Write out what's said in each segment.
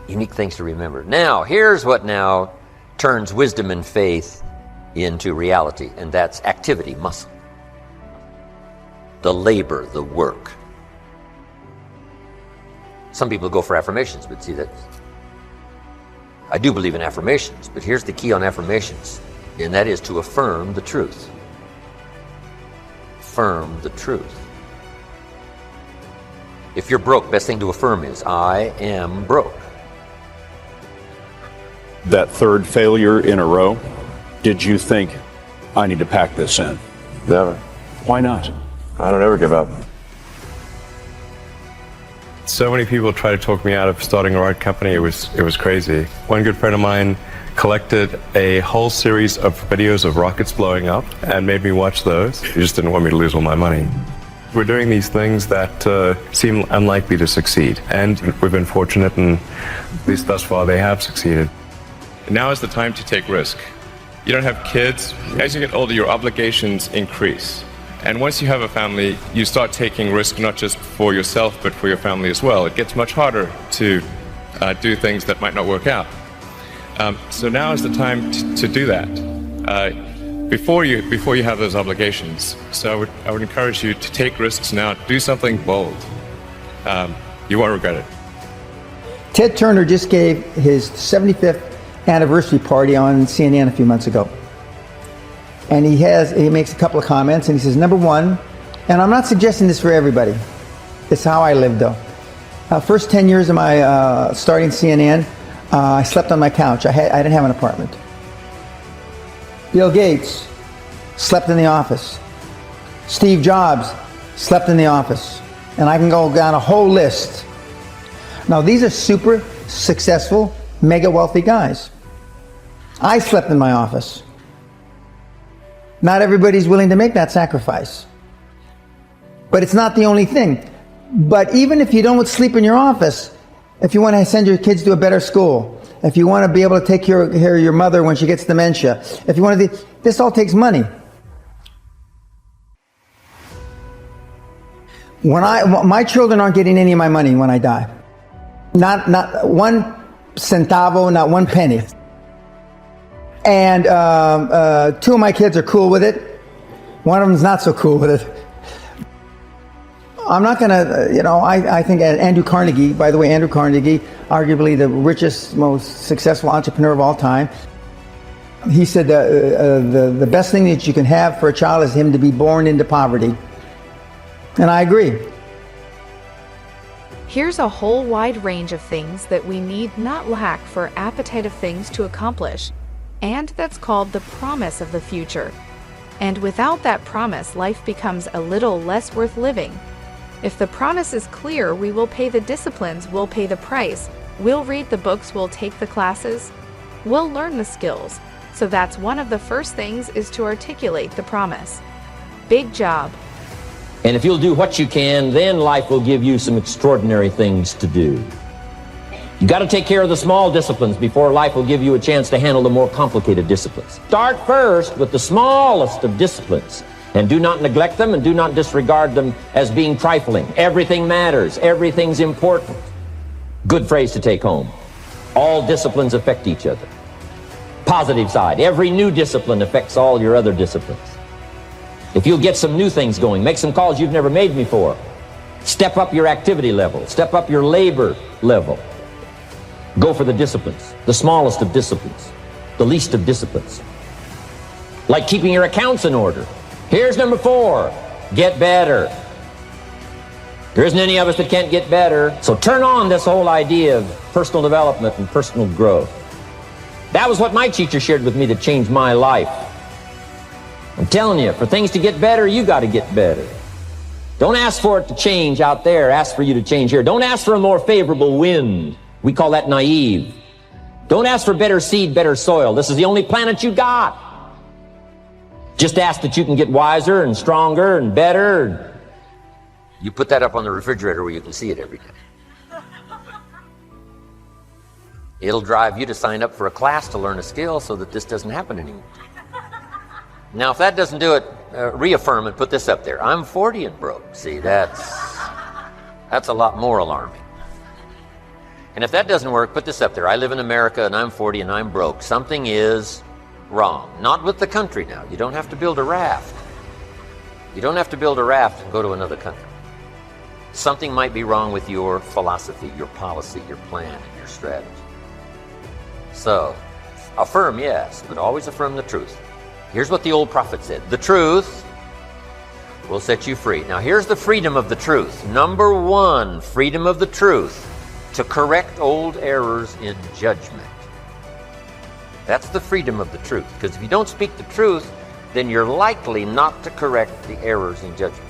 Unique things to remember. Now, here's what now turns wisdom and faith into reality, and that's activity, muscle. The labor, the work. Some people go for affirmations, but see that I do believe in affirmations, but here's the key on affirmations, and that is to affirm the truth. Affirm the truth. If you're broke, best thing to affirm is, I am broke. That third failure in a row, did you think, I need to pack this in? Never. Why not? I don't ever give up. So many people tried to talk me out of starting a art company. It was crazy. One good friend of mine collected a whole series of videos of rockets blowing up and made me watch those. He just didn't want me to lose all my money. We're doing these things that seem unlikely to succeed, and we've been fortunate, and at least thus far they have succeeded. Now is the time to take risk. You don't have kids. As you get older, your obligations increase. And once you have a family, you start taking risk not just for yourself, but for your family as well. It gets much harder to do things that might not work out. So now is the time to do that before you have those obligations. So I would encourage you to take risks now. Do something bold. You won't regret it. Ted Turner just gave his 75th anniversary party on CNN a few months ago. And he makes a couple of comments, and he says, number one, and I'm not suggesting this for everybody, it's how I lived though. First 10 years of my starting CNN, I slept on my couch. I didn't have an apartment. Bill Gates slept in the office. Steve Jobs slept in the office. And I can go down a whole list. Now these are super successful, mega wealthy guys. I slept in my office. Not everybody's willing to make that sacrifice. But it's not the only thing. But even if you don't sleep in your office, if you want to send your kids to a better school, if you want to be able to take care of your mother when she gets dementia, if you want to, this all takes money. My children aren't getting any of my money when I die. Not one centavo, not one penny. And two of my kids are cool with it. One of them's not so cool with it. I'm not going to, I think Andrew Carnegie, by the way, Andrew Carnegie, arguably the richest, most successful entrepreneur of all time, he said the best thing that you can have for a child is him to be born into poverty. And I agree. Here's a whole wide range of things that we need not lack for appetite of things to accomplish. And that's called the promise of the future. And without that promise, life becomes a little less worth living. If the promise is clear, we will pay the disciplines, we'll pay the price, we'll read the books, we'll take the classes, we'll learn the skills. So that's one of the first things, is to articulate the promise. Big job. And if you'll do what you can, then life will give you some extraordinary things to do. You got to take care of the small disciplines before life will give you a chance to handle the more complicated disciplines. Start first with the smallest of disciplines, and do not neglect them and do not disregard them as being trifling. Everything matters. Everything's important. Good phrase to take home. All disciplines affect each other. Positive side. Every new discipline affects all your other disciplines. If you'll get some new things going, make some calls you've never made before. Step up your activity level. Step up your labor level. Go for the disciplines, the smallest of disciplines, the least of disciplines. Like keeping your accounts in order. Here's number 4, get better. There isn't any of us that can't get better. So turn on this whole idea of personal development and personal growth. That was what my teacher shared with me that changed my life. I'm telling you, for things to get better, you got to get better. Don't ask for it to change out there, ask for you to change here. Don't ask for a more favorable wind. We call that naive. Don't ask for better seed, better soil. This is the only planet you got. Just ask that you can get wiser and stronger and better. You put that up on the refrigerator where you can see it every day. It'll drive you to sign up for a class to learn a skill so that this doesn't happen anymore. Now, if that doesn't do it, reaffirm and put this up there. I'm 40 and broke. See, that's a lot more alarming. And if that doesn't work, put this up there. I live in America and I'm 40 and I'm broke. Something is wrong. Not with the country now. You don't have to build a raft. You don't have to build a raft and go to another country. Something might be wrong with your philosophy, your policy, your plan, and your strategy. So, affirm, yes, but always affirm the truth. Here's what the old prophet said. The truth will set you free. Now, here's the freedom of the truth. Number one, freedom of the truth. To correct old errors in judgment. That's the freedom of the truth. Because if you don't speak the truth, then you're likely not to correct the errors in judgment.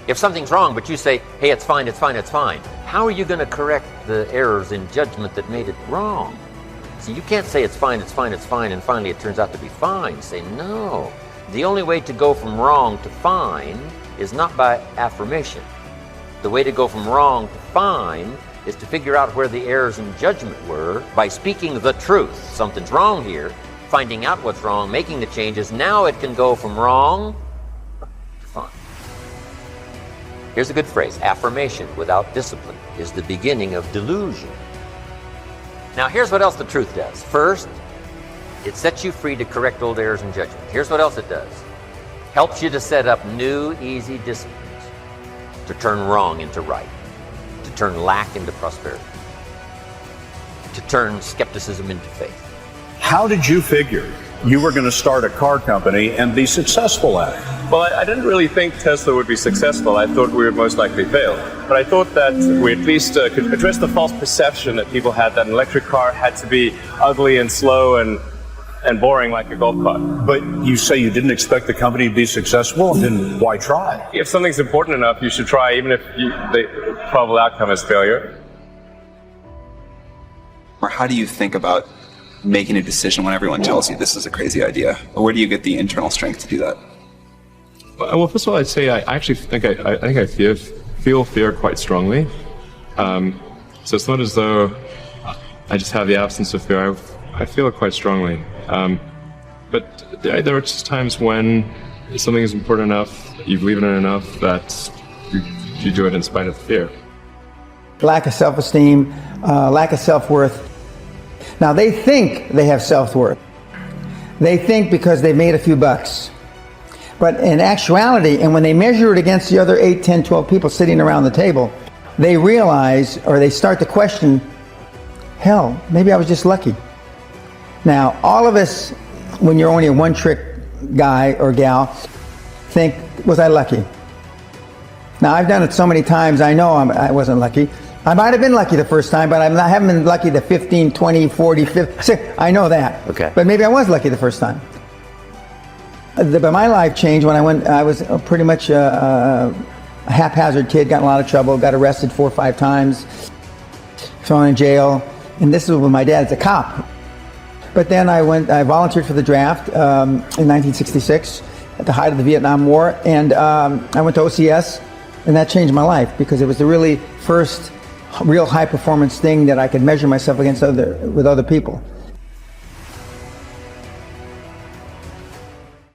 If something's wrong, but you say, hey, it's fine, it's fine, it's fine, how are you going to correct the errors in judgment that made it wrong? See, you can't say it's fine, it's fine, it's fine, and finally it turns out to be fine. Say, no. The only way to go from wrong to fine is not by affirmation. The way to go from wrong to fine is to figure out where the errors in judgment were by speaking the truth. Something's wrong here, finding out what's wrong, making the changes. Now it can go from wrong to fine. Here's a good phrase. Affirmation without discipline is the beginning of delusion. Now here's what else the truth does. First, it sets you free to correct old errors in judgment. Here's what else it does. Helps you to set up new, easy disciplines to turn wrong into right, to turn lack into prosperity, to turn skepticism into faith. How did you figure you were going to start a car company and be successful at it? Well, I didn't really think Tesla would be successful. I thought we would most likely fail. But I thought that we at least could address the false perception that people had that an electric car had to be ugly and slow and boring like a golf cart. But you say you didn't expect the company to be successful, then why try? If something's important enough, you should try, even if the probable outcome is failure. Or how do you think about making a decision when everyone tells you this is a crazy idea? Or where do you get the internal strength to do that? Well, first of all, I'd say I actually think I feel fear quite strongly. So it's not as though I just have the absence of fear. I feel it quite strongly. But there are just times when something is important enough, you believe in it enough, that you do it in spite of the fear. Lack of self-esteem, lack of self-worth. Now, they think they have self-worth. They think because they've made a few bucks. But in actuality, and when they measure it against the other 8, 10, 12 people sitting around the table, they realize, or they start to question, hell, maybe I was just lucky. Now, all of us, when you're only a one-trick guy or gal, think, was I lucky? Now, I've done it so many times, I know I wasn't lucky. I might have been lucky the first time, but I haven't been lucky the 15, 20, 40, 50. I know that. Okay. But maybe I was lucky the first time. But my life changed when I was pretty much a haphazard kid, got in a lot of trouble, got arrested 4 or 5 times, thrown in jail. And this was when my dad is a cop. But then I volunteered for the draft in 1966 at the height of the Vietnam War. And I went to OCS, and that changed my life because it was the really first real high performance thing that I could measure myself against with other people.